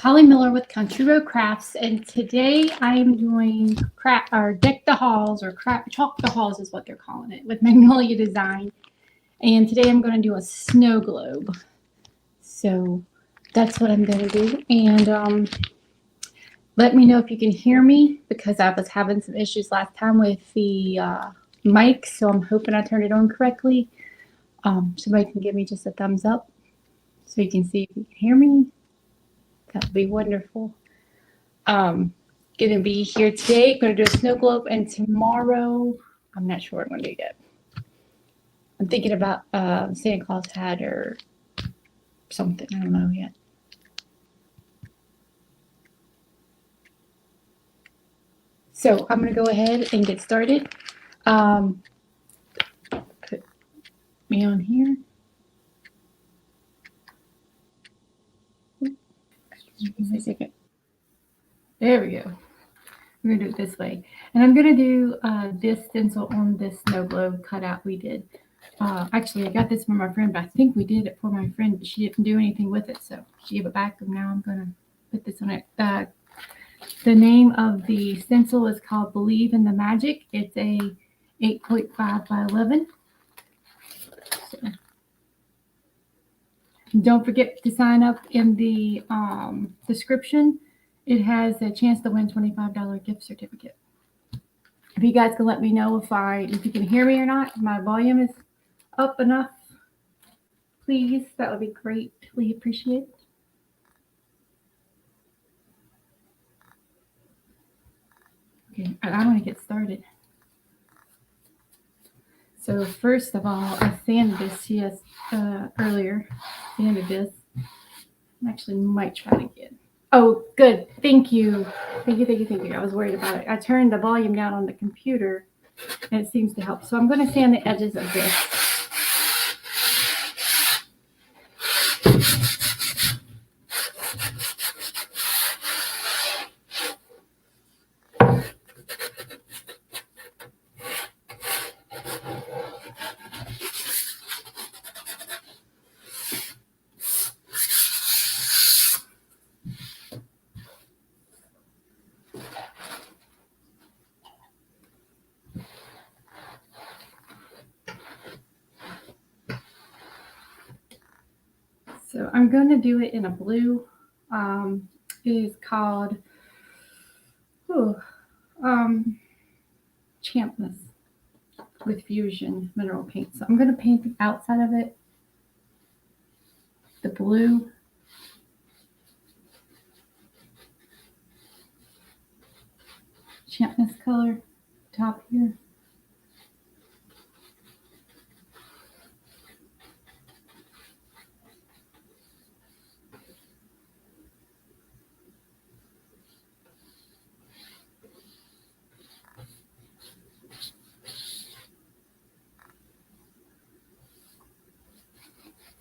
Holly Miller with Country Road Crafts, and today I am doing deck the halls, or chalk the halls is what they're calling it, with Magnolia Design. And today I'm going to do a snow globe. So that's what I'm going to do. And let me know if you can hear me, because I was having some issues last time with the mic, so I'm hoping I turned it on correctly. Somebody can give me just a thumbs up so you can see if you can hear me. That would be wonderful. Gonna be here today. Gonna do a snow globe, and tomorrow I'm not sure what I'm gonna do yet. I'm thinking about Santa Claus hat or something. I don't know yet. So I'm gonna go ahead and get started. Put me on here. There we go. We're gonna do it this way, and I'm gonna do this stencil on this snow globe cutout we did. Actually, I got this from my friend, but I think we did it for my friend, but she didn't do anything with it, so she gave it back. And now I'm gonna put this on it. The name of the stencil is called Believe in the Magic. It's a 8.5 by 11. So, don't forget to sign up in the description. It has a chance to win $25 gift certificate. If you guys can let me know if you can hear me or not, if my volume is up enough, please, that would be greatly appreciated. Okay, I want to get started. So first of all, I sanded this earlier. Sanded this. I actually might try it again. Oh, good. Thank you. Thank you. I was worried about it. I turned the volume down on the computer, and it seems to help. So I'm going to sand the edges of this. So I'm going to do it in a blue. It is called Champness with Fusion Mineral Paint. So I'm going to paint the outside of it, the blue. Champness color, top here.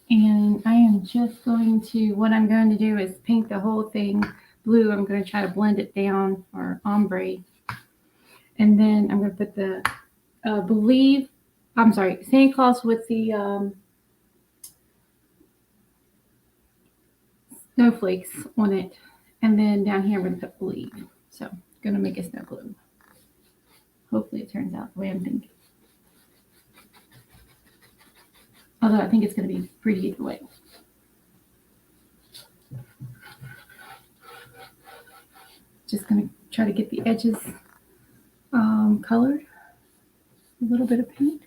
And I am just what I'm going to do is paint the whole thing blue. I'm going to try to blend it down, or ombre. And then I'm going to put the Santa Claus with the snowflakes on it. And then down here I'm going to put Believe. So I'm going to make a snow globe. Hopefully it turns out the way I'm thinking. Although I think it's going to be pretty either way. Just going to try to get the edges colored. A little bit of paint.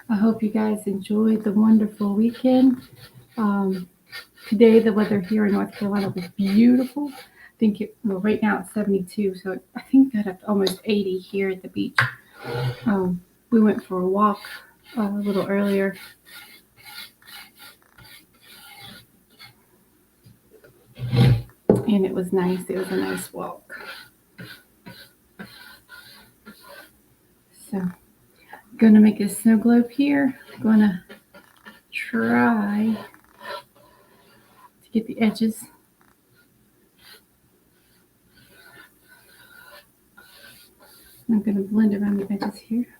I hope you guys enjoyed the wonderful weekend. Today the weather here in North Carolina was beautiful. I think right now it's 72, so I think got up to almost 80 here at the beach. We went for a walk a little earlier. And it was nice. It was a nice walk. So I'm going to make a snow globe here. I'm going to try to get the edges. I'm going to blend around the edges here.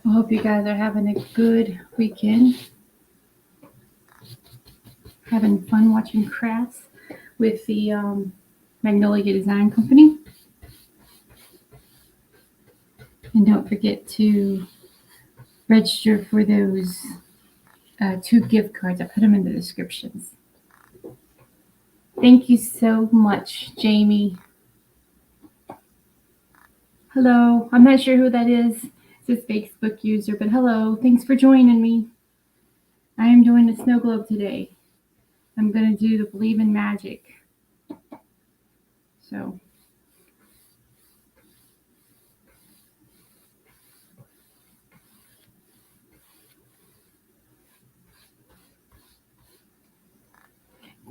I hope you guys are having a good weekend. Having fun watching crafts with the Magnolia Design Company. And don't forget to register for those 2 gift cards. I put them in the descriptions. Thank you so much, Jamie. Hello. I'm not sure who that is. It's a Facebook user, but hello. Thanks for joining me. I am doing the snow globe today. I'm going to do the Believe in Magic. So,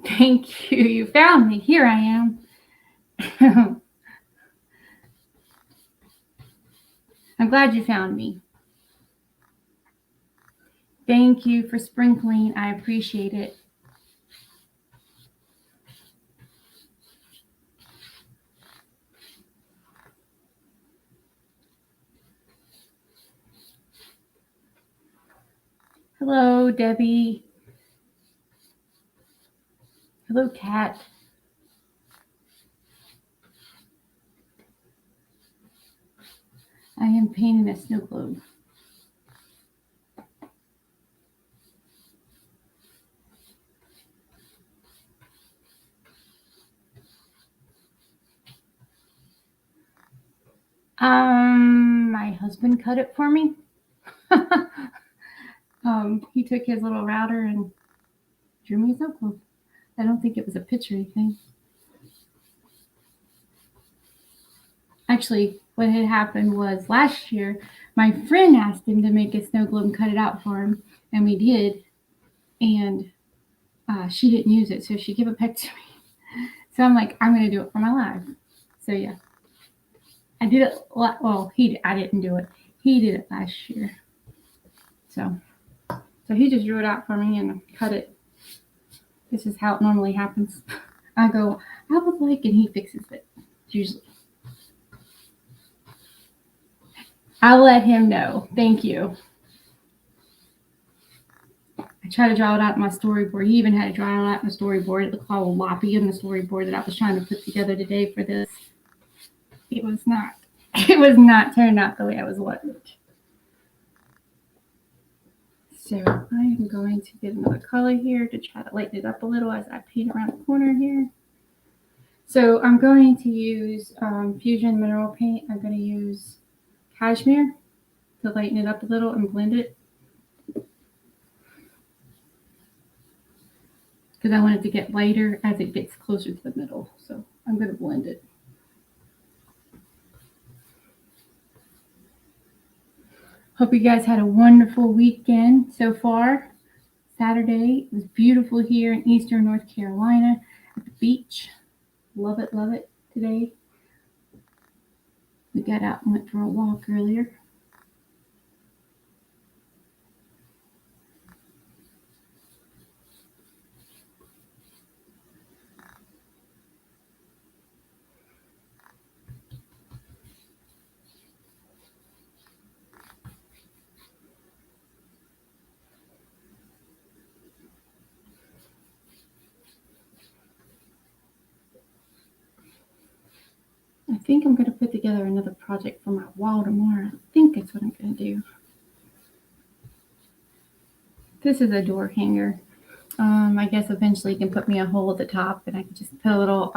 thank you. You found me. Here I am. I'm glad you found me. Thank you for sprinkling. I appreciate it. Hello, Debbie. Hello, Kat. I am painting a snow globe. My husband cut it for me. He took his little router and drew me a snow globe. I don't think it was a picture or anything. Actually, what had happened was last year, my friend asked him to make a snow globe and cut it out for him, and we did. And she didn't use it, so she gave it back to me. So I'm like, I'm going to do it for my life. So yeah, I did it. Well, I didn't do it. He did it last year. So he just drew it out for me and cut it. This is how it normally happens. I go, I would like, and he fixes it. Usually. I'll let him know. Thank you. I tried to draw it out in my storyboard. He even had to draw it out in the storyboard. It looked all loppy in the storyboard that I was trying to put together today for this. It was not. It was not turned out the way I was wanting. So I am going to get another color here to try to lighten it up a little as I paint around the corner here. So I'm going to use Fusion Mineral Paint. I'm going to use Cashmere to lighten it up a little and blend it. Because I want it to get lighter as it gets closer to the middle. So I'm going to blend it. Hope you guys had a wonderful weekend so far. Saturday, it was beautiful here in Eastern North Carolina at the beach. Love it today. We got out and went for a walk earlier. I think I'm going to put together another project for my wall tomorrow. I think that's what I'm going to do. This is a door hanger. I guess eventually you can put me a hole at the top, and I can just put a little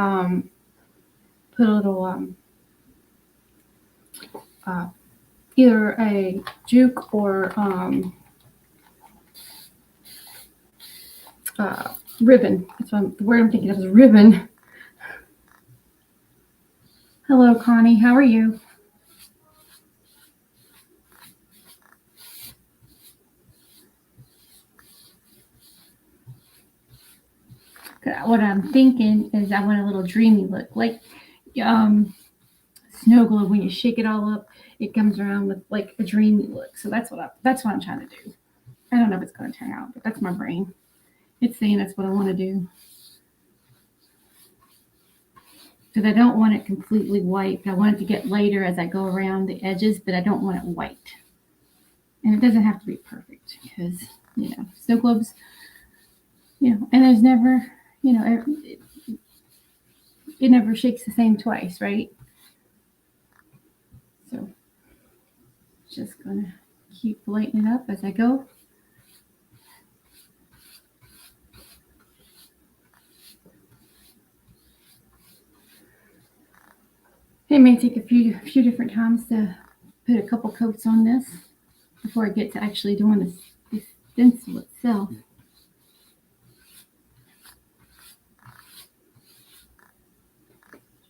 either a juke or ribbon. That's what the word I'm thinking of is ribbon. Hello, Connie. How are you? What I'm thinking is I want a little dreamy look, like snow globe. When you shake it all up, it comes around with like a dreamy look. So that's what I'm trying to do. I don't know if it's going to turn out, but that's my brain. It's saying that's what I want to do. Because I don't want it completely white. I want it to get lighter as I go around the edges, but I don't want it white. And it doesn't have to be perfect because, snow globes, and there's never, it never shakes the same twice, right? So just gonna keep lighting it up as I go. It may take a few different times to put a couple coats on this before I get to actually doing this stencil itself.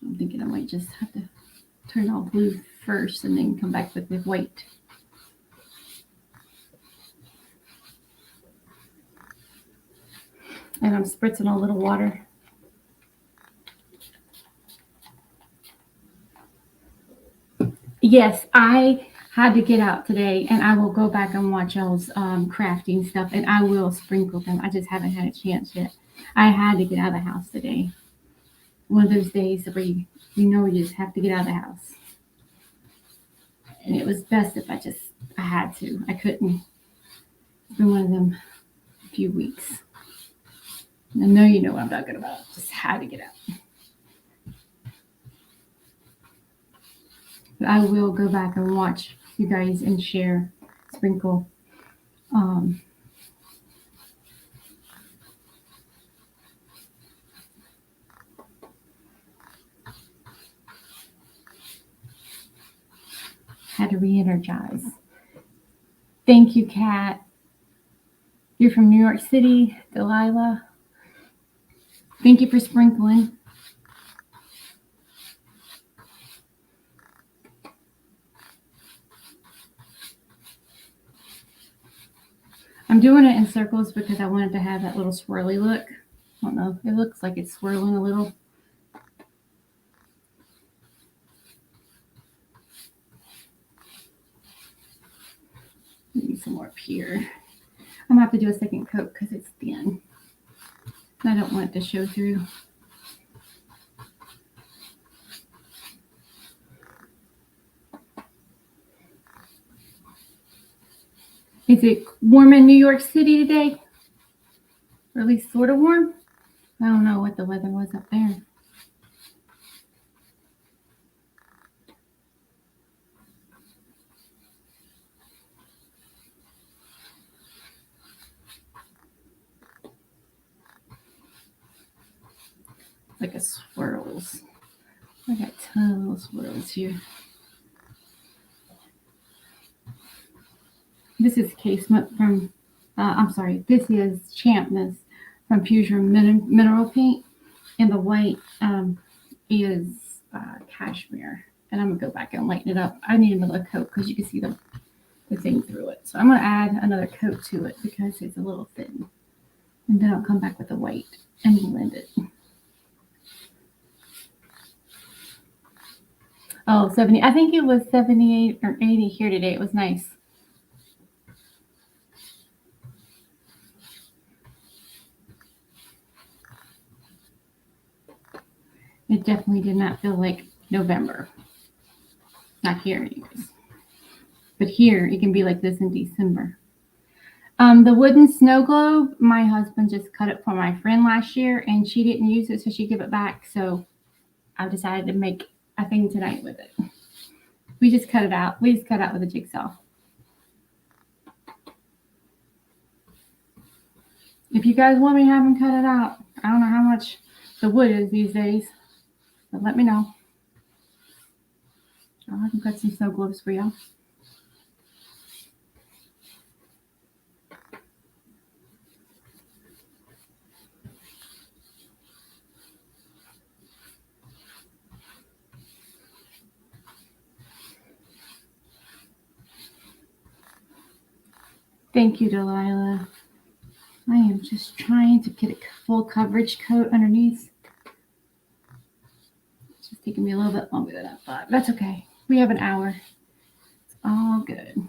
I'm thinking I might just have to turn all blue first and then come back with the white. And I'm spritzing a little water. Yes, I had to get out today, and I will go back and watch y'all's crafting stuff, and I will sprinkle them. I just haven't had a chance yet. I had to get out of the house today. One of those days where you just have to get out of the house. And it was best if I had to. I couldn't. It's been one of them few weeks. And I know you know what I'm talking about. Just had to get out. But I will go back and watch you guys and share, sprinkle. Had to re-energize. Thank you, Kat. You're from New York City, Delilah. Thank you for sprinkling. I'm doing it in circles because I wanted to have that little swirly look. I don't know. It looks like it's swirling a little. Need some more up here. I'm going to have to do a second coat because it's thin. I don't want it to show through. Is it warm in New York City today? Or at least sort of warm? I don't know what the weather was up there. Like a swirls. I got a ton of little swirls here. This is Casement from, this is Champness from Fusion Mineral Paint. And the white is cashmere. And I'm going to go back and lighten it up. I need another coat because you can see the thing through it. So I'm going to add another coat to it because it's a little thin. And then I'll come back with the white and blend it. Oh, 70. I think it was 78 or 80 here today. It was nice. It definitely did not feel like November. Not here, anyways. But here, it can be like this in December. The wooden snow globe, my husband just cut it for my friend last year, and she didn't use it, so she gave it back. So I decided to make a thing tonight with it. We just cut it out. We just cut it out with a jigsaw. If you guys want me to have them cut it out, I don't know how much the wood is these days, but let me know. I'll have them cut some snow globes for y'all. Thank you, Delilah. I am just trying to get a full coverage coat underneath. It's just taking me a little bit longer than I thought. That's okay. We have an hour. It's all good.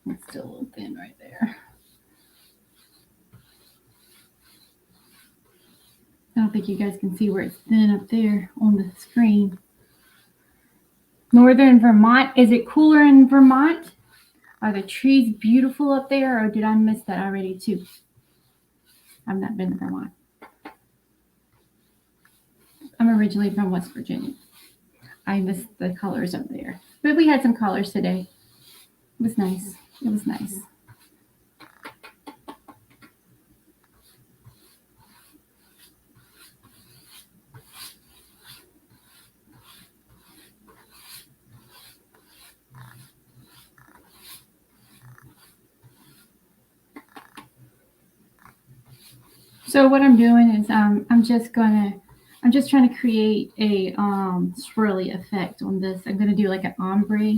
It's still a little thin right there. I don't think you guys can see where it's thin up there on the screen. Northern Vermont. Is it cooler in Vermont? Are the trees beautiful up there, or did I miss that already too? I've not been to Vermont. I'm originally from West Virginia. I missed the colors up there. But we had some colors today. It was nice. It was nice. So what I'm doing is I'm just trying to create a swirly effect on this. I'm gonna do like an ombre.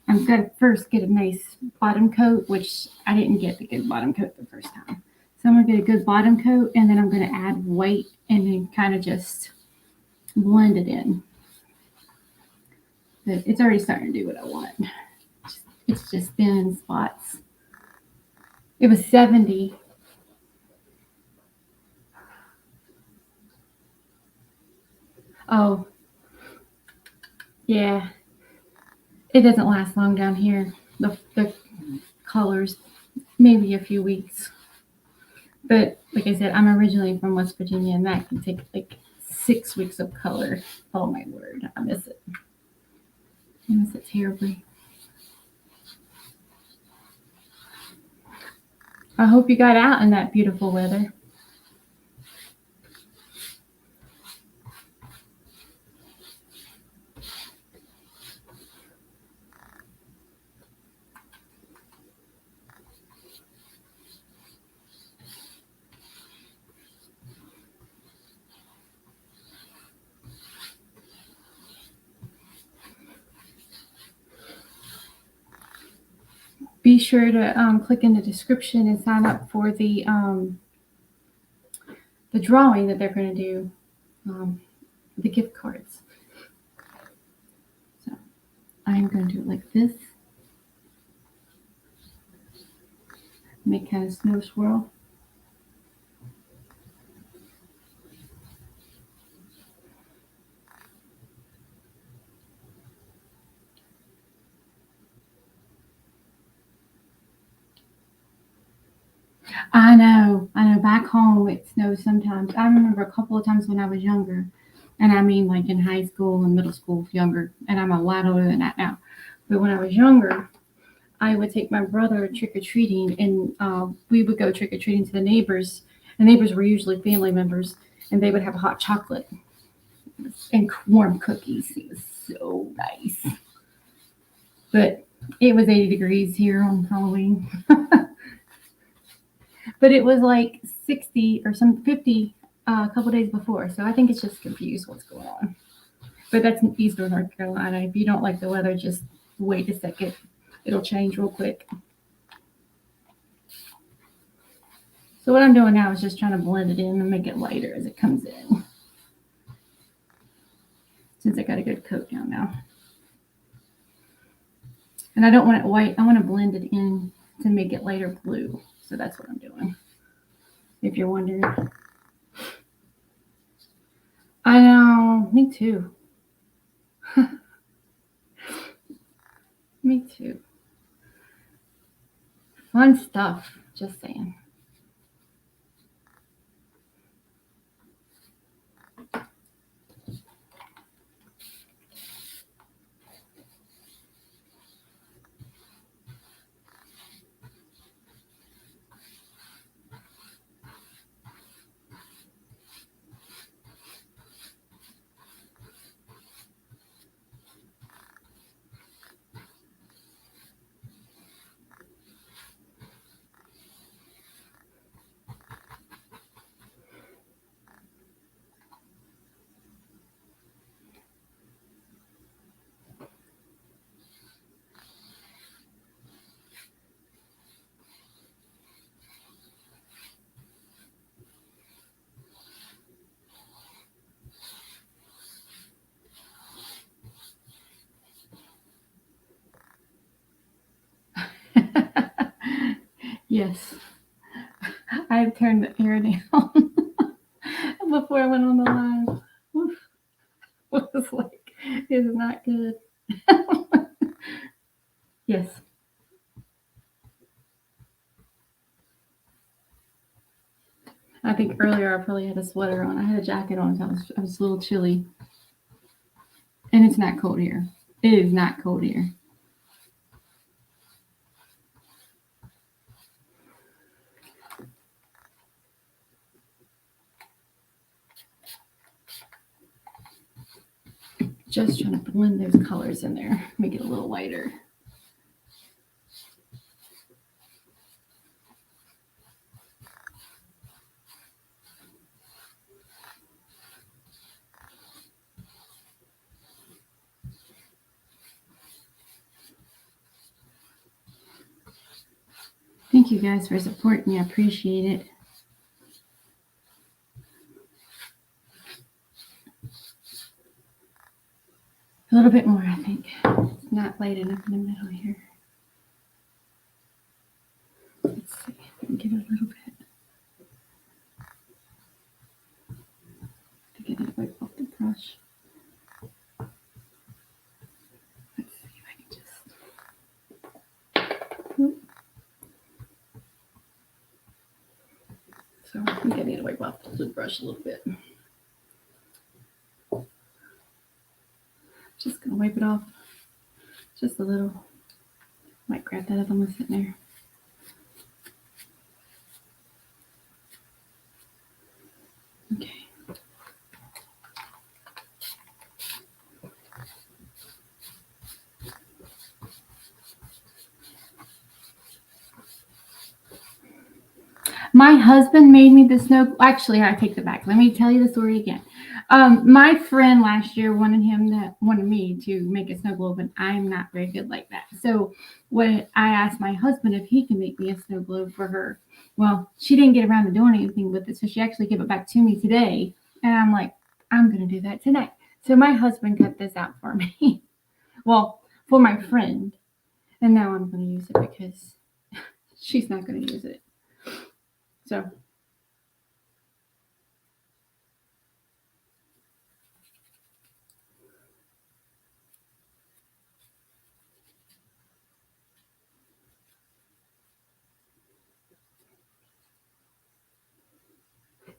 I'm gonna first get a nice bottom coat, which I didn't get the good bottom coat the first time. So I'm gonna get a good bottom coat, and then I'm gonna add white and then kind of just blend it in. But it's already starting to do what I want. It's just thin in spots. It was 70. Oh, yeah. It doesn't last long down here. The colors, maybe a few weeks. But like I said, I'm originally from West Virginia, and that can take like 6 weeks of color. Oh my word, I miss it. I miss it terribly. I hope you got out in that beautiful weather. Be sure to click in the description and sign up for the drawing that they're going to do, the gift cards. So I'm going to do it like this. Make kind of snow swirl. I know. Back home, it snows sometimes. I remember a couple of times when I was younger, and I mean like in high school and middle school, younger, and I'm a lot older than that now. But when I was younger, I would take my brother trick or treating, and we would go trick or treating to the neighbors. The neighbors were usually family members, and they would have hot chocolate and warm cookies. It was so nice. But it was 80 degrees here on Halloween. But it was like 60 or some 50 a couple days before. So I think it's just confused what's going on. But that's in Eastern North Carolina. If you don't like the weather, just wait a second. It'll change real quick. So what I'm doing now is just trying to blend it in and make it lighter as it comes in. Since I got a good coat down now. And I don't want it white. I want to blend it in to make it lighter blue. So that's what I'm doing. If you're wondering. I know. Me too. Me too. Fun stuff. Just saying. Yes. I turned the air down before I went on the live. Oof. It was like, it's not good. Yes. I think earlier I probably had a sweater on. I had a jacket on, so I was a little chilly. And it's not cold here. It is not cold here. Just trying to blend those colors in there, make it a little lighter. Thank you guys for supporting me. I appreciate it. A little bit more, I think. It's not light enough in the middle here. Let's see. I can get a little bit. To get it right off the brush. Let's see if I can just. So I think I need to wipe off the brush a little bit. Just gonna wipe it off. Just a little. Might grab that other one sitting there. Okay. My husband made me the snow. Actually, I take that back. Let me tell you the story again. My friend last year wanted me to make a snow globe, and I'm not very good like that. So when I asked my husband if he can make me a snow globe for her, well, she didn't get around to doing anything with it, so she actually gave it back to me today. And I'm like, I'm gonna do that tonight. So my husband cut this out for me. Well, for my friend, and now I'm gonna use it because she's not gonna use it. So.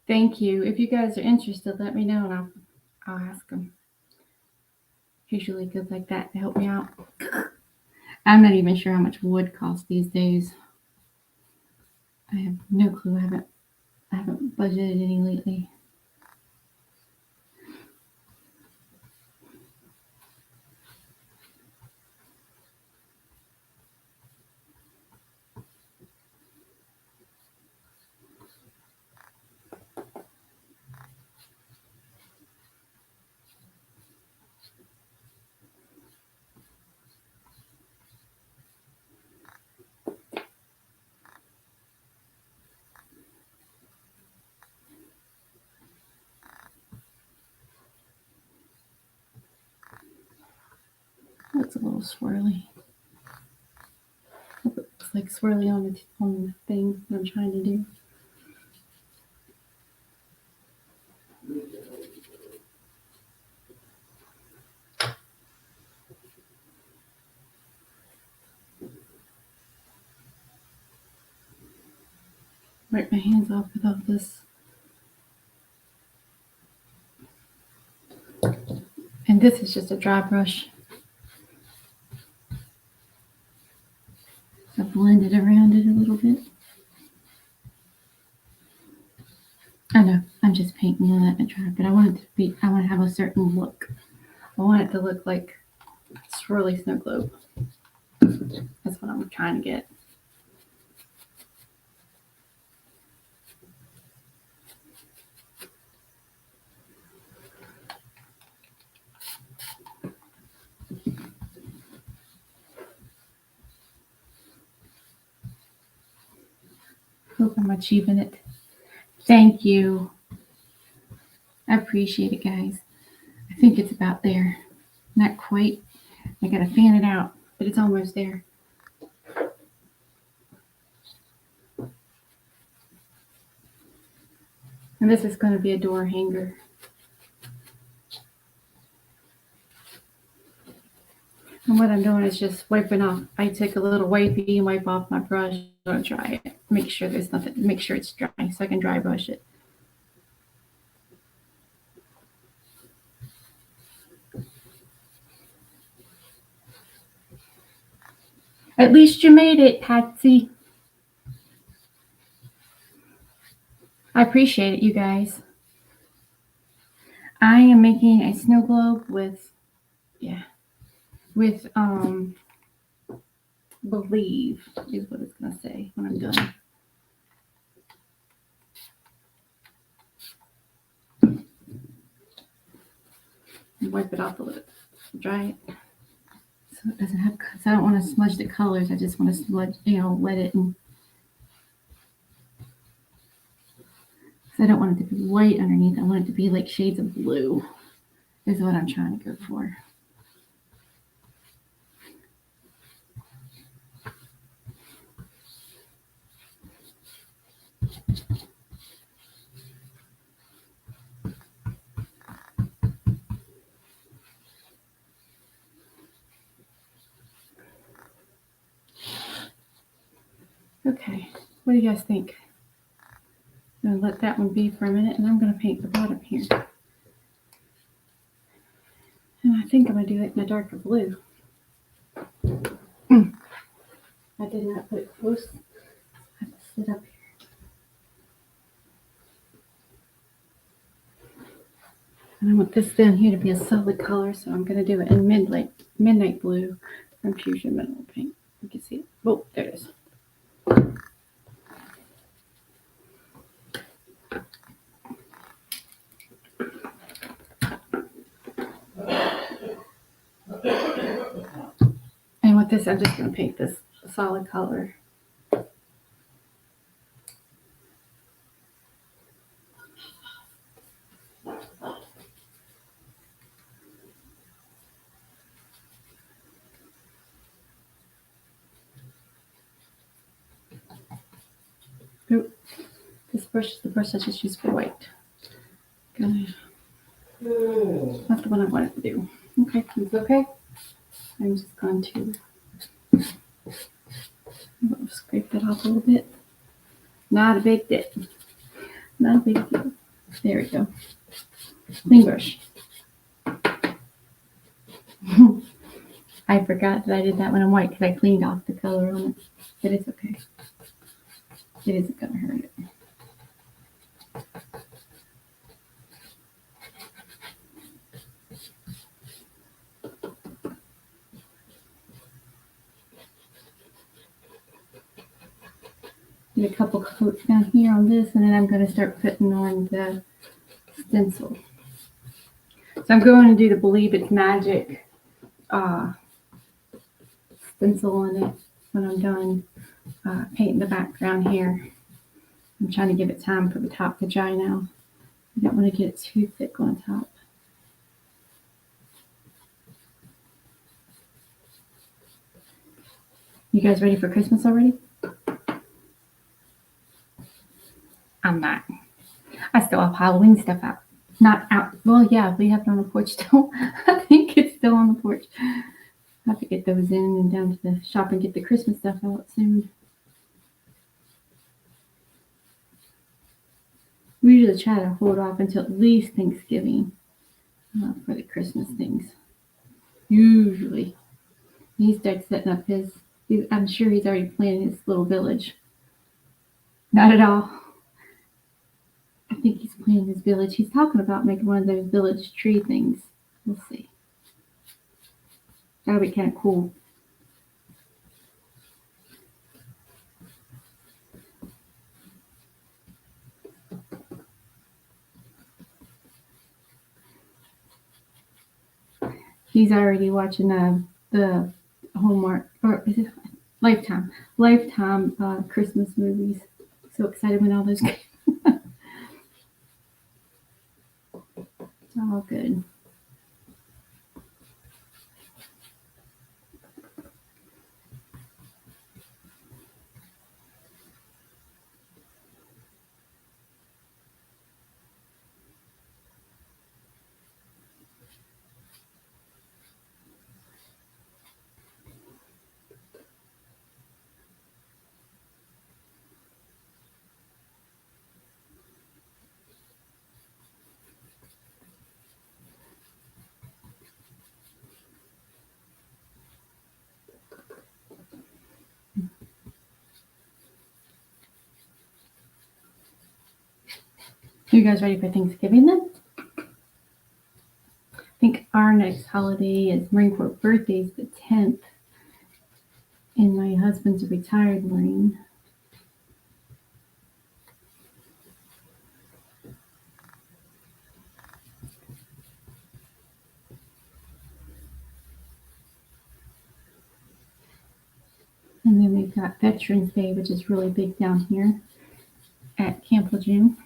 Thank you. If you guys are interested, let me know and I'll ask them. He's really good like that to help me out. I'm not even sure how much wood costs these days. I have no clue. I haven't budgeted any lately. That's a little swirly. It looks like swirly on the thing that I'm trying to do. Wipe my hands off with all this. And this is just a dry brush. I blended around it a little bit. I know, I'm just painting and letting it dry, but I want to have a certain look. I want it to look like a swirly snow globe. That's what I'm trying to get. Hope I'm achieving it. Thank you. I appreciate it, guys. I think it's about there. Not quite. I gotta fan it out, but it's almost there. And this is going to be a door hanger. And what I'm doing is just wiping off. I take a little wipey and wipe off my brush. I'm gonna dry it. Make sure there's nothing. Make sure it's dry so I can dry brush it. At least you made it, Patsy. I appreciate it, you guys. I am making a snow globe with, with believe is what it's gonna say when I'm done. And wipe it off a little, dry it, so it doesn't have. Cause I don't want to smudge the colors. I just want to smudge, let it. And I don't want it to be white underneath. I want it to be like shades of blue. Is what I'm trying to go for. Okay, what do you guys think? I'm gonna let that one be for a minute, and I'm gonna paint the bottom here. And I think I'm gonna do it in a darker blue. I did not put it close. I have to sit up here. And I want this down here to be a solid color, so I'm gonna do it in midnight blue from Fusion Mineral Paint. You can see it. Oh, there it is. And with this, I'm just going to paint this solid color. Ooh, this brush is the brush I just used for white. Not the one I wanted to do. Okay, it's okay. I'm just going to scrape that off a little bit. Not a big dip. Not a big deal. There we go. Clean brush. I forgot that I did that one in white because I cleaned off the color on it. But it's okay. It isn't going to hurt it. Get a couple coats down here on this, and then I'm going to start putting on the stencil. So I'm going to do the Believe It's Magic stencil on it when I'm done painting the background here. I'm trying to give it time for the top to dry now. I don't want to get it too thick on top. You guys ready for Christmas already? I'm not. I still have Halloween stuff out. Not out. Well, yeah, we have it on the porch still. I think it's still on the porch. I have to get those in and down to the shop and get the Christmas stuff out soon. We usually try to hold off until at least Thanksgiving for the Christmas things. Usually. He starts setting up I'm sure he's already planning his little village. Not at all. I think he's planning his village. He's talking about making one of those village tree things. We'll see. That'll be kind of cool. He's already watching the Hallmark, or is it Lifetime Christmas movies. So excited when all those came. It's all good. You guys ready for Thanksgiving then? I think our next holiday is Marine Corps birthday is the 10th. And my husband's a retired Marine. And then we've got Veterans Day, which is really big down here at Camp Lejeune.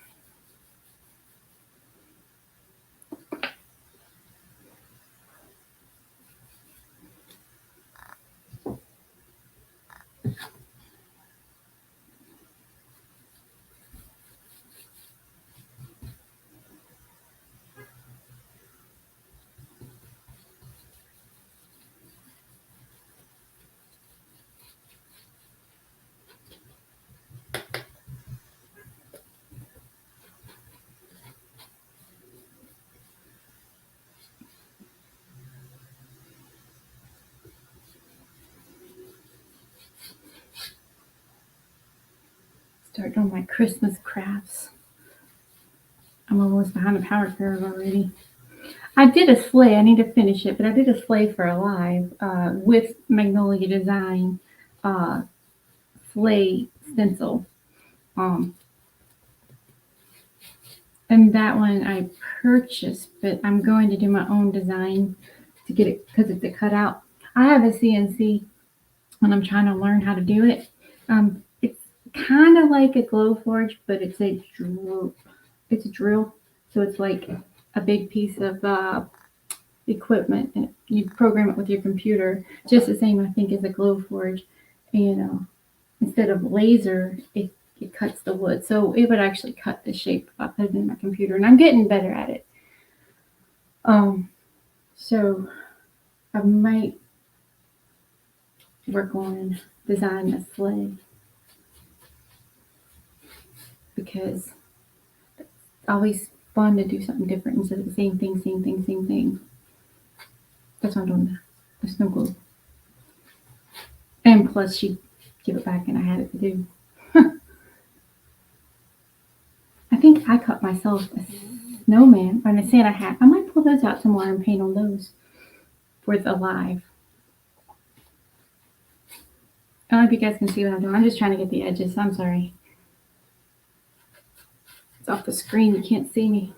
Start doing my Christmas crafts. I'm almost behind the power curve already. I did a sleigh. I need to finish it, but I did a sleigh for Alive with Magnolia Design sleigh stencil. And that one I purchased, but I'm going to do my own design to get it because it's a cutout. I have a CNC and I'm trying to learn how to do it. It's kind of like a glow forge, but it's a drill. So it's like a big piece of equipment, and you program it with your computer, just the same I think as a glow forge. And instead of laser, it cuts the wood, so it would actually cut the shape if I put it in my computer, and I'm getting better at it. So I might work on designing a sleigh because it's always fun to do something different instead of the same thing. That's why I'm doing the snow globe. And plus, she gave it back, and I had it to do. I think I cut myself a snowman or a Santa hat. I might pull those out tomorrow and paint on those for the Alive. I don't know if you guys can see what I'm doing. I'm just trying to get the edges. I'm sorry. It's off the screen. You can't see me.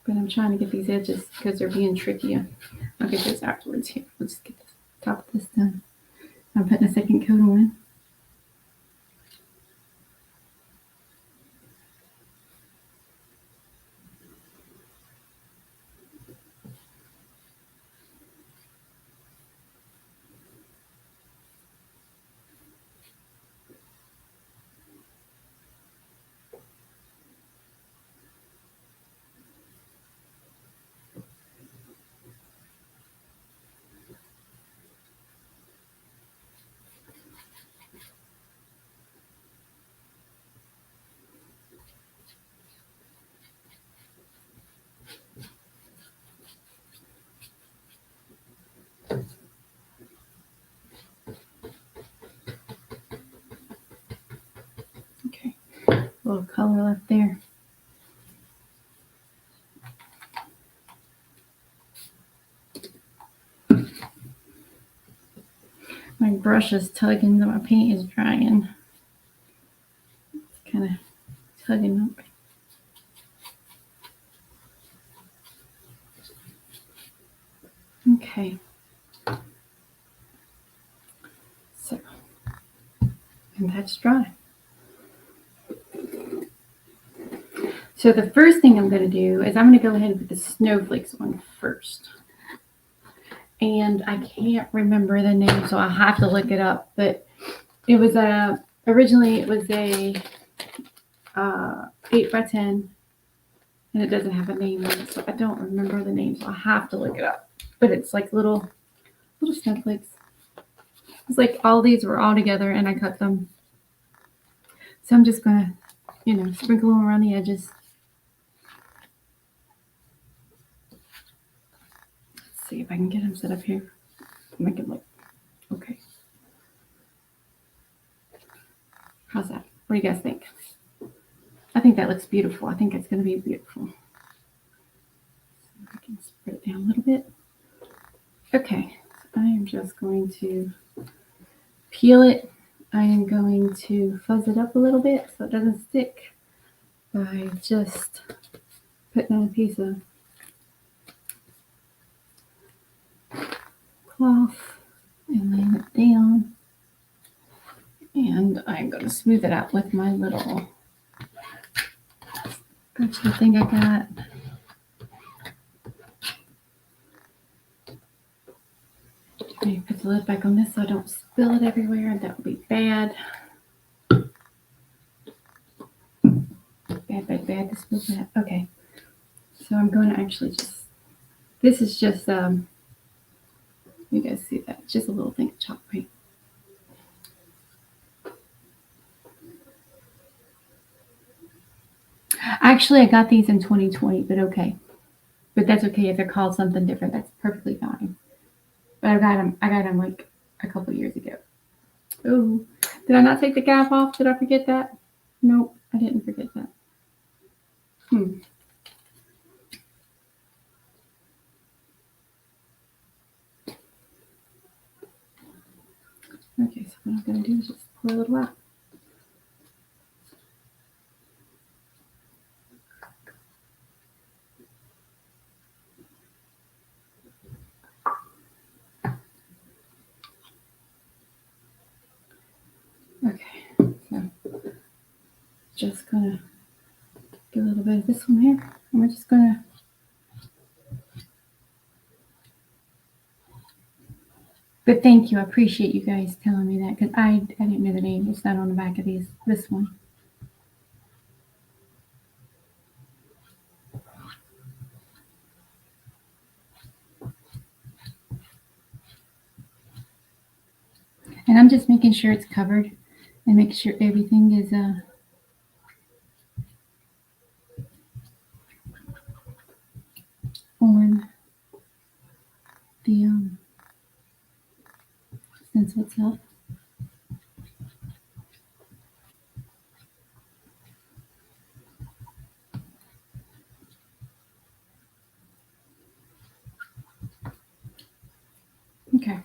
But I'm trying to get these edges because they're being tricky. I'll get this afterwards here. Let's get the top of this done. I'm putting a second coat on. Okay, a little color left there. My brush is tugging, my paint is drying. It's kind of tugging up. Okay. So, and that's dry. So the first thing I'm going to do is I'm going to go ahead and put the snowflakes on first. And I can't remember the name, so I'll have to look it up. But it was originally it was a 8x10, and it doesn't have a name on it, so I don't remember the name, so I'll have to look it up. But it's like little snowflakes. It's like all these were all together, and I cut them. So I'm just gonna, sprinkle them around the edges. Let's see if I can get them set up here. Make it look okay. How's that? What do you guys think? I think that looks beautiful. I think it's going to be beautiful. I can spread it down a little bit. Okay, so I am just going to peel it. I am going to fuzz it up a little bit so it doesn't stick by just putting on a piece of cloth and laying it down. And I'm going to smooth it out with my little spatula thing I got. I put the lid back on this so I don't spill it everywhere. That would be bad. Bad to spill that. Okay. So I'm going to actually just, this is just, you guys see that? It's just a little thing of chalk paint. Actually, I got these in 2020, but okay. But that's okay if they're called something different. That's perfectly fine. But I got them like a couple years ago. Oh, did I not take the cap off? Did I forget that? Nope, I didn't forget that. Okay, so what I'm going to do is just pour a little out. Okay, so just going to get a little bit of this one here. And we're just going to But thank you. I appreciate you guys telling me that because I didn't know the name. It's not on the back of this one. And I'm just making sure it's covered and make sure everything is on the stencil itself. Okay.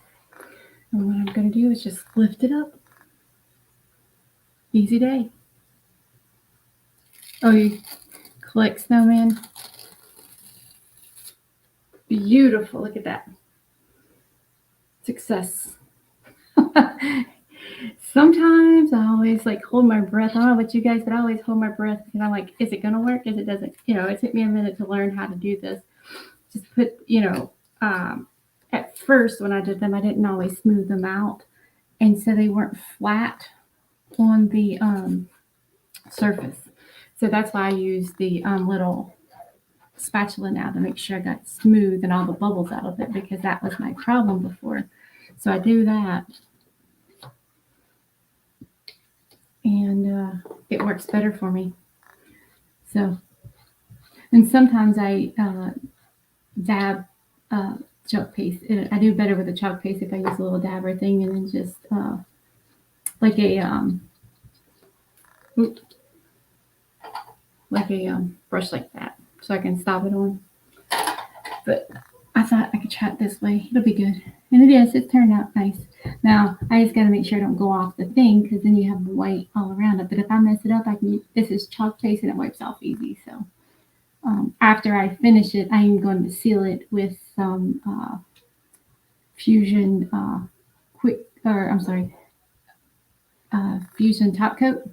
And what I'm going to do is just lift it up. Easy day. Oh, you collect snowman. Beautiful. Look at that. Success. Sometimes I always like hold my breath. I don't know about you guys, but I always hold my breath because I'm like, is it going to work? Is it doesn't? It took me a minute to learn how to do this. Just put, at first when I did them, I didn't always smooth them out. And so they weren't flat on the surface. So that's why I use the little spatula now to make sure I got it smooth and all the bubbles out of it because that was my problem before. So I do that. And it works better for me. So, and sometimes I dab chalk paste. I do better with the chalk paste if I use a little dabber thing and then just like a brush like that, so I can stop it on. But I thought I could try it this way. It'll be good, and it is. It turned out nice. Now I just got to make sure I don't go off the thing because then you have the white all around it. But if I mess it up, I can. This is chalk paste and it wipes off easy. So after I finish it, I am going to seal it with some Fusion Fusion top coat.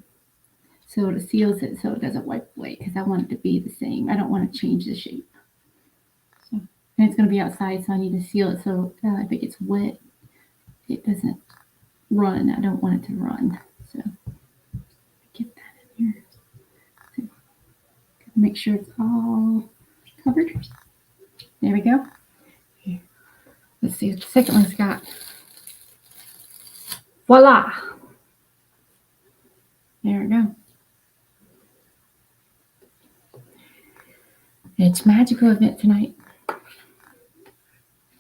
So it seals it so it doesn't wipe away because I want it to be the same. I don't want to change the shape. So, and it's going to be outside, so I need to seal it so if it gets wet, it doesn't run. I don't want it to run. So get that in here. So, make sure it's all covered. There we go. Here. Let's see what the second one's got. Voila! There we go. It's magical event tonight.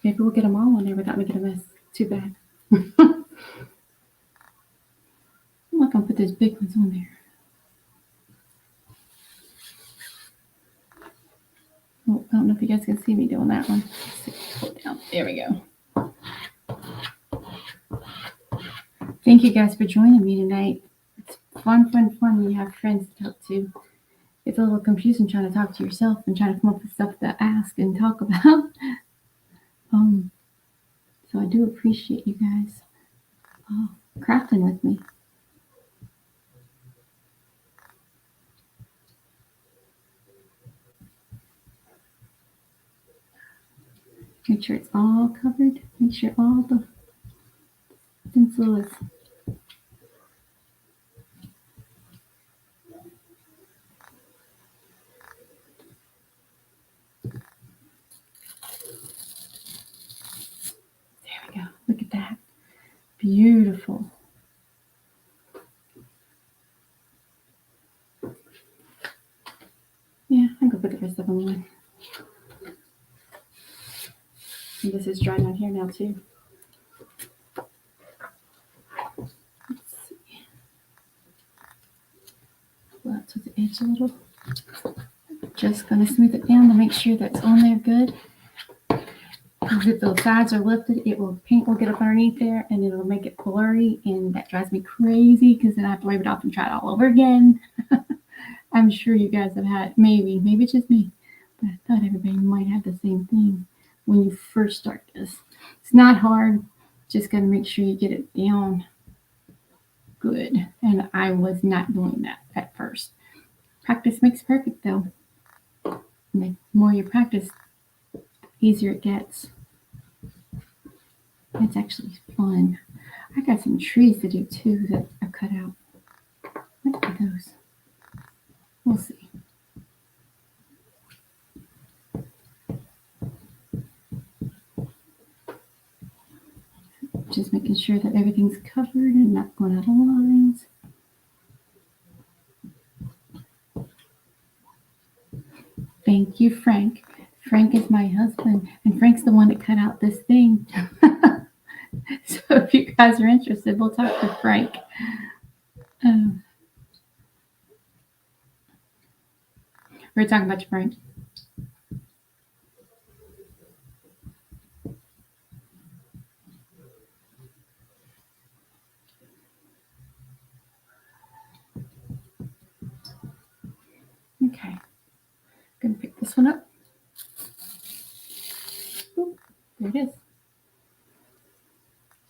Maybe we'll get them all on there without making a mess. Too bad. I'm not going to put those big ones on there. Oh, I don't know if you guys can see me doing that one. Pull it down. There we go. Thank you guys for joining me tonight. It's fun when you have friends to talk to. It's a little confusing trying to talk to yourself and trying to come up with stuff to ask and talk about. So I do appreciate you guys crafting with me. Make sure it's all covered. Make sure all the stencil is. There we go. Look at that. Beautiful. Yeah, I'm gonna put the rest of them on. And this is dry down here now too. Let's see. Pull out to the edge a little. Just gonna smooth it down to make sure that's on there good. Because if the sides are lifted, paint will get up underneath there and it'll make it blurry, and that drives me crazy because then I have to wipe it off and try it all over again. I'm sure you guys have had maybe it's just me, but I thought everybody might have the same thing when you first start this. It's not hard, just gotta make sure you get it down good. And I was not doing that at first. Practice makes perfect though. And the more you practice, the easier it gets. It's actually fun. I got some trees to do too that I cut out. What are those? We'll see. Just making sure that everything's covered and not going out of lines. Thank you, Frank. Frank is my husband, and Frank's the one that cut out this thing. So if you guys are interested, we'll talk to Frank. We're talking about you, Frank. Okay. Gonna pick this one up. Ooh, there it is.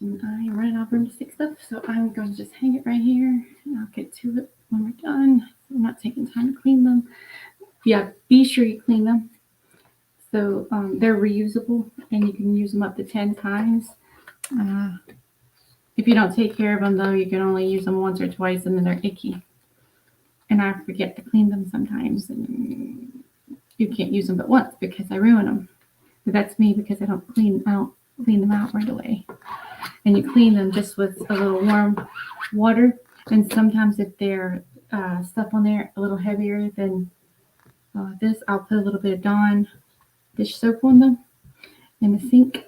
And I ran out of room to stick stuff, so I'm going to just hang it right here, and I'll get to it when we're done. I'm not taking time to clean them. Yeah, be sure you clean them. So they're reusable, and you can use them up to 10 times. If you don't take care of them, though, you can only use them once or twice, and then they're icky. And I forget to clean them sometimes, and you can't use them but once because I ruin them. But that's me because I don't clean them out right away. And you clean them just with a little warm water. And sometimes if they're stuff on there a little heavier than this, I'll put a little bit of Dawn dish soap on them in the sink,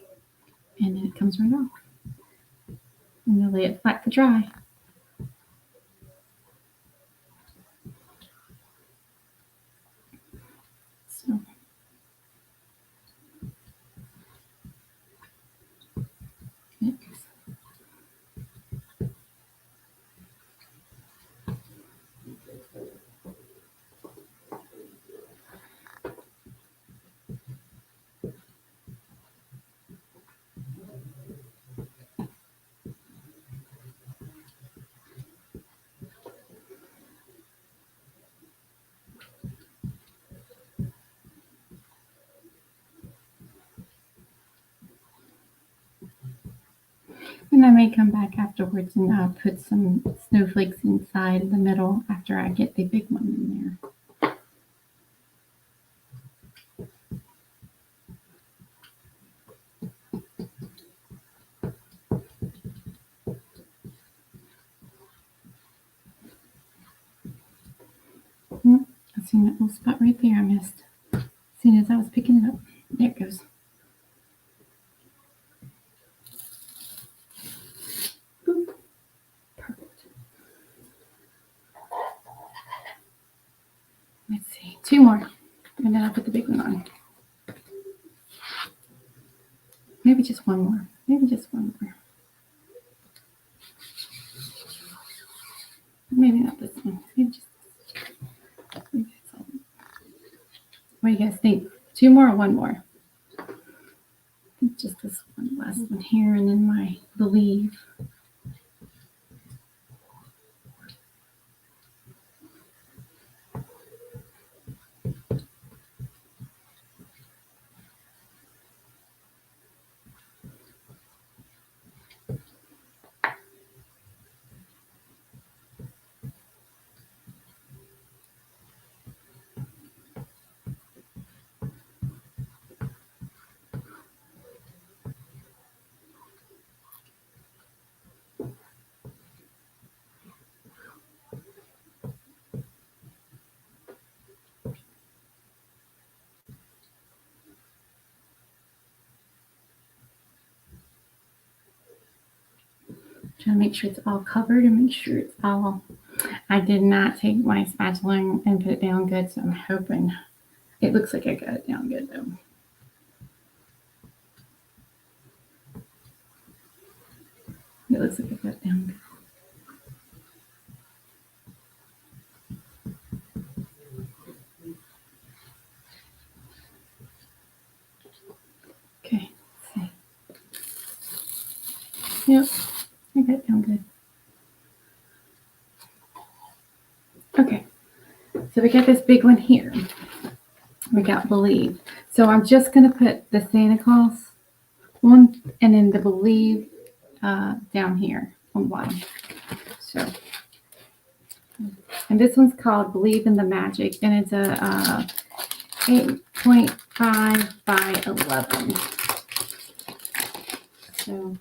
and then it comes right off. And I'll lay it flat to dry. So and I may come back afterwards and put some snowflakes inside the middle after I get the big one in there. I seen that little spot right there I missed. As soon as I was picking it up. There it goes. Boop. Perfect. Let's see. 2 more. And then I'll put the big one on. Maybe just one more. Maybe just one more. Maybe not this one. Maybe just. Maybe that's all. What do you guys think? 2 more or 1 more? I think just this one last one here, and then my believe. Trying to make sure it's all covered and make sure it's all. I did not take my spatula and put it down good, so I'm hoping it looks like I got it down good though. It looks like I got it down good. Okay, let's see. Yep, I got it down good. Okay, so we got this big one here. We got believe. So I'm just going to put the Santa Claus one and then the believe down here on the bottom. So, and this one's called Believe in the Magic, and it's a 8.5 by 11. So,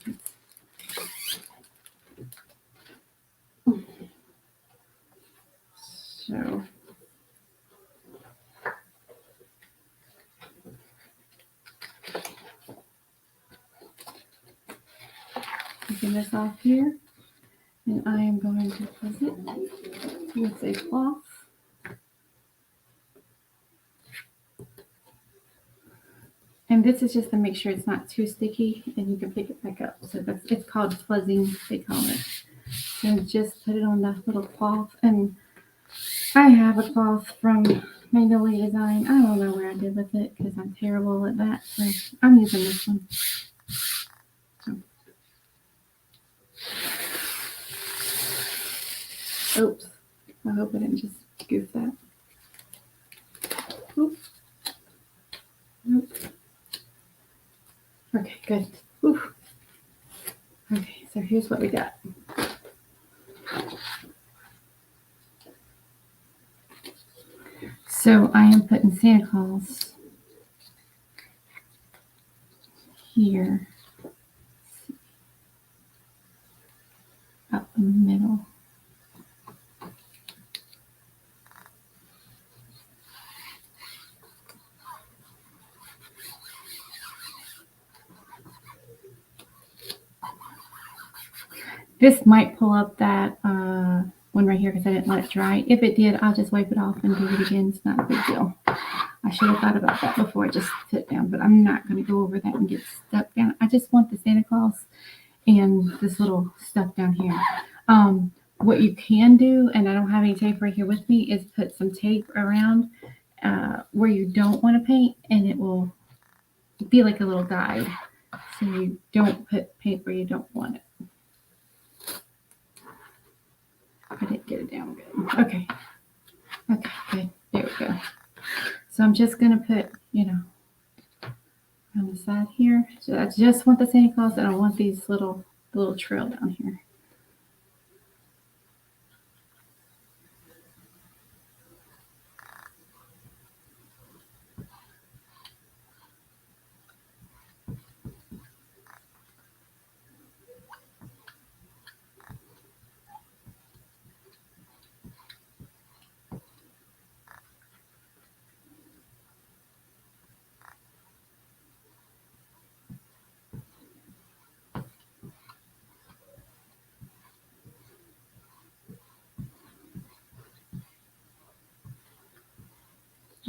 taking this off here, and I am going to put it with a cloth. And this is just to make sure it's not too sticky, and you can pick it back up. So it's called fuzzing, they call it. So just put it on the little cloth, and I have a cloth from Magnolia Design. I don't know where I did with it because I'm terrible at that. So I'm using this one. So. Oops. I hope I didn't just goof that. Oops. Nope. Okay, good. Oof. Okay, so here's what we got. So I am putting Santa Claus here, up in the middle. This might pull up that one right here because I didn't let it dry. If it did, I'll just wipe it off and do it again. It's not a big deal. I should have thought about that before I just put it down, but I'm not going to go over that and get stuck down. I just want the Santa Claus and this little stuff down here. What you can do, and I don't have any tape right here with me, is put some tape around where you don't want to paint, and it will be like a little guide. So you don't put paint where you don't want it. I didn't get it down good. Okay. Okay, good. There we go. So I'm just going to put, on the side here. So I just want the Santa Claus, and I want these little trail down here.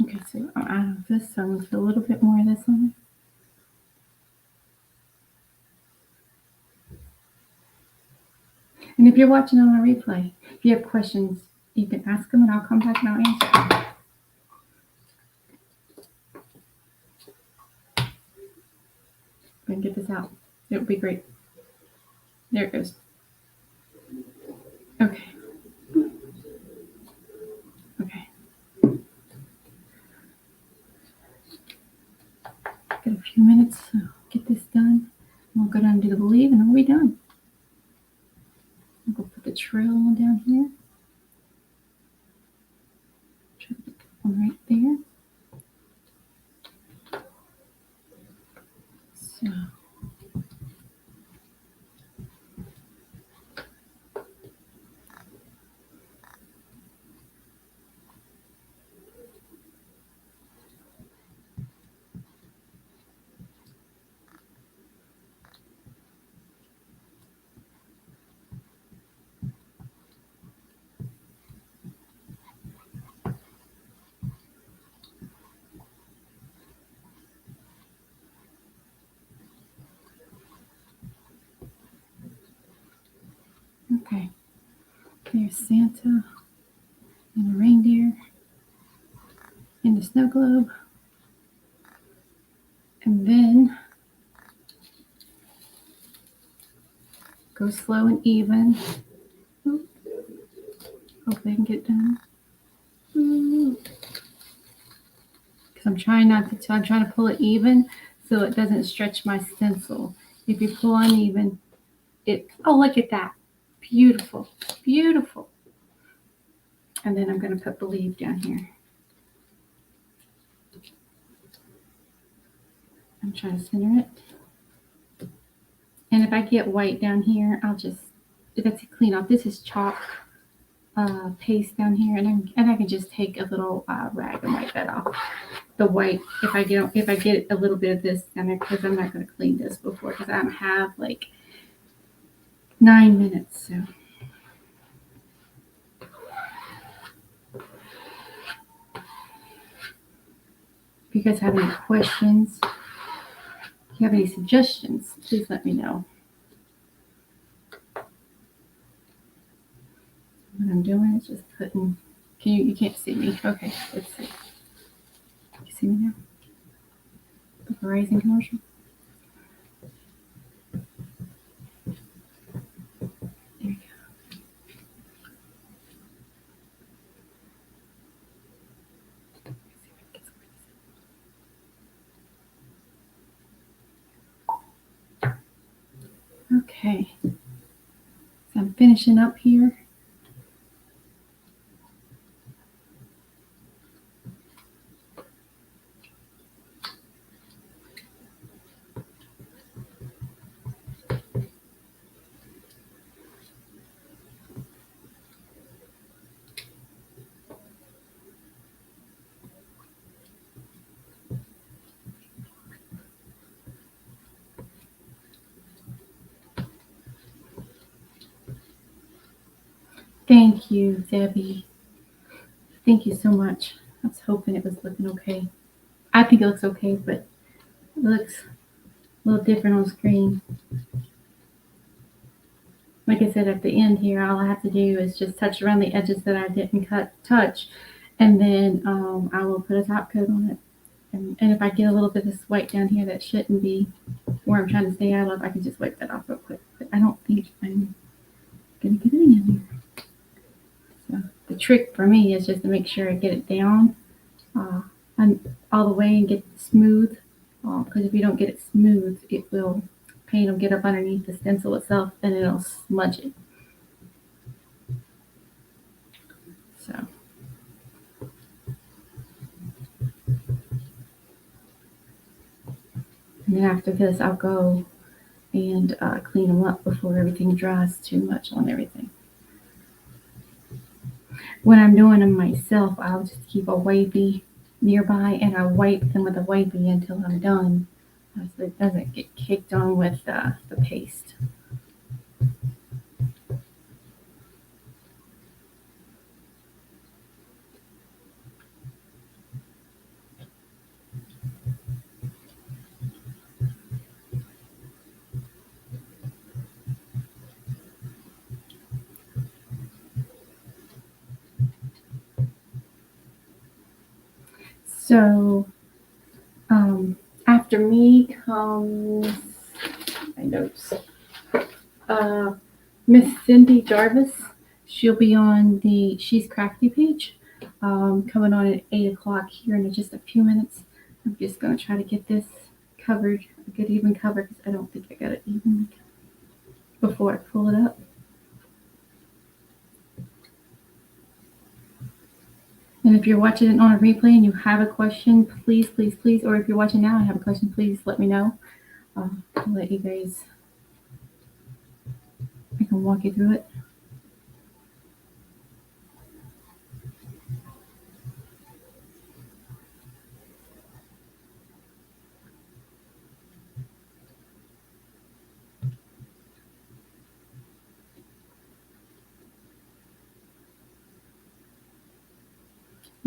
Okay, so out of this, so I'm going to put a little bit more of this on. And if you're watching on a replay, if you have questions, you can ask them and I'll come back and I'll answer them. I'm going to get this out. It would be great. There it goes. Okay. Okay. Got a few minutes to get this done. We'll go down and do the believe and we'll be done. I'll go put the trail down here. Try to put that one right there. So. Okay, there's Santa and a reindeer and the snow globe. And then go slow and even. Oop. Hopefully I can get done. Because I'm trying I'm trying to pull it even so it doesn't stretch my stencil. If you pull uneven, oh, look at that. Beautiful, beautiful. And then I'm going to put believe down here. I'm trying to center it. And if I get white down here, that's a clean off. This is chalk paste down here, and I can just take a little rag and wipe that off. The white, if I get a little bit of this down there, because I'm not going to clean this before, because I don't have like 9 minutes. So. If you guys have any questions, if you have any suggestions, please let me know. What I'm doing is just putting, you can't see me. Okay, let's see. You see me now? The Verizon commercial. There you go. Okay, so I'm finishing up here. Thank you, Debbie. Thank you so much. I was hoping it was looking okay. I think it looks okay, but it looks a little different on screen. Like I said, at the end here, all I have to do is just touch around the edges that I didn't touch, and then I will put a top coat on it. And if I get a little bit of this white down here that shouldn't be where I'm trying to stay out of, I can just wipe that off real quick. But I don't think I'm going to get any in there. So the trick for me is just to make sure I get it down and all the way and get it smooth. Because if you don't get it smooth, paint will get up underneath the stencil itself and it'll smudge it. So. And then after this, I'll go and clean them up before everything dries too much on everything. When I'm doing them myself, I'll just keep a wipey nearby and I wipe them with a wipey until I'm done, so it doesn't get caked on with the paste. So after me comes my notes. Miss Cindy Jarvis. She'll be on the She's Crafty page, coming on at 8 o'clock here in just a few minutes. I'm just going to try to get this covered, a good even cover, because I don't think I got it even before I pull it up. And if you're watching it on a replay and you have a question, please, please, please, or if you're watching now and have a question, please let me know. I'll let you guys, I can walk you through it.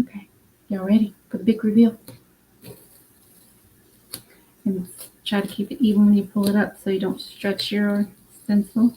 Okay, y'all ready for the big reveal? And try to keep it even when you pull it up so you don't stretch your stencil.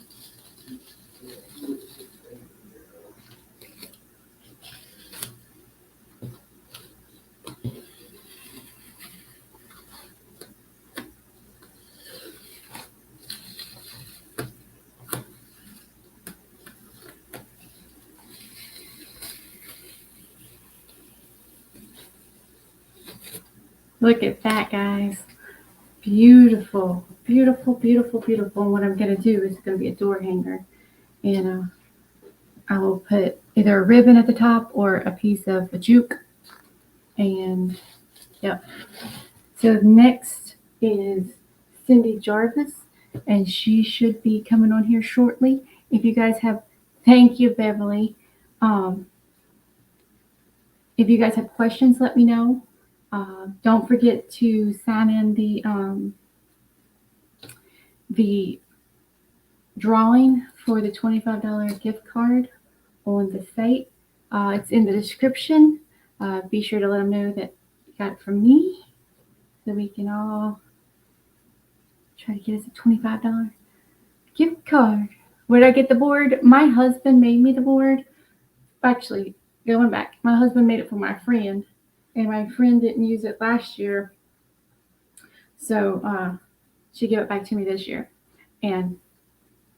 Look at that, guys. Beautiful, beautiful, beautiful, beautiful. And what I'm going to do is going to be a door hanger. And I will put either a ribbon at the top or a piece of a juke. And, yep. So next is Cindy Jarvis. And she should be coming on here shortly. If you guys have, thank you, Beverly. If you guys have questions, let me know. Don't forget to sign in the drawing for the $25 gift card on the site. It's in the description. Be sure to let them know that you got it from me so we can all try to get us a $25 gift card. Where did I get the board? My husband made me the board. Actually, going back, my husband made it for my friend, and my friend didn't use it last year. So she gave it back to me this year. And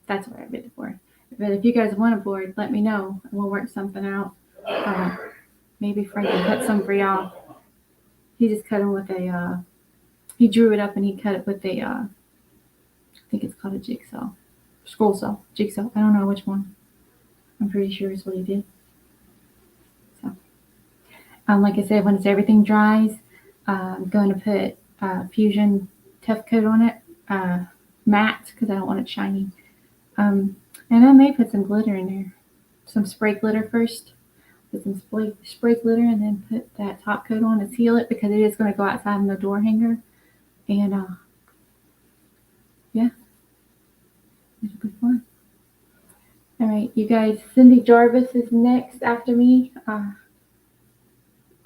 that's where I made the board. But if you guys want a board, let me know and we'll work something out. Maybe Frank can cut some for y'all. He just cut them with a, he drew it up and he cut it with a, I think it's called a jigsaw. Scroll saw. Jigsaw. I don't know which one. I'm pretty sure is what he did. So, like I said, once everything dries, I'm going to put Fusion Tough Coat on it. Matte, because I don't want it shiny. And I may put some glitter in there. Some spray glitter first. Put some spray glitter and then put that top coat on and seal it because it is going to go outside in the door hanger. And yeah, it'll be fun. All right, you guys, Cindy Jarvis is next after me.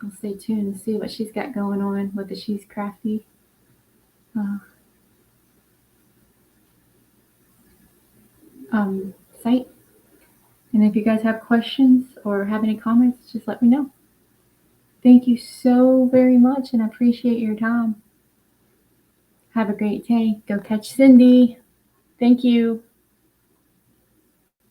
I'll stay tuned and see what she's got going on with the She's Crafty. Site. And if you guys have questions or have any comments, just let me know. Thank you so very much, and I appreciate your time. Have a great day. Go catch Cindy. Thank you.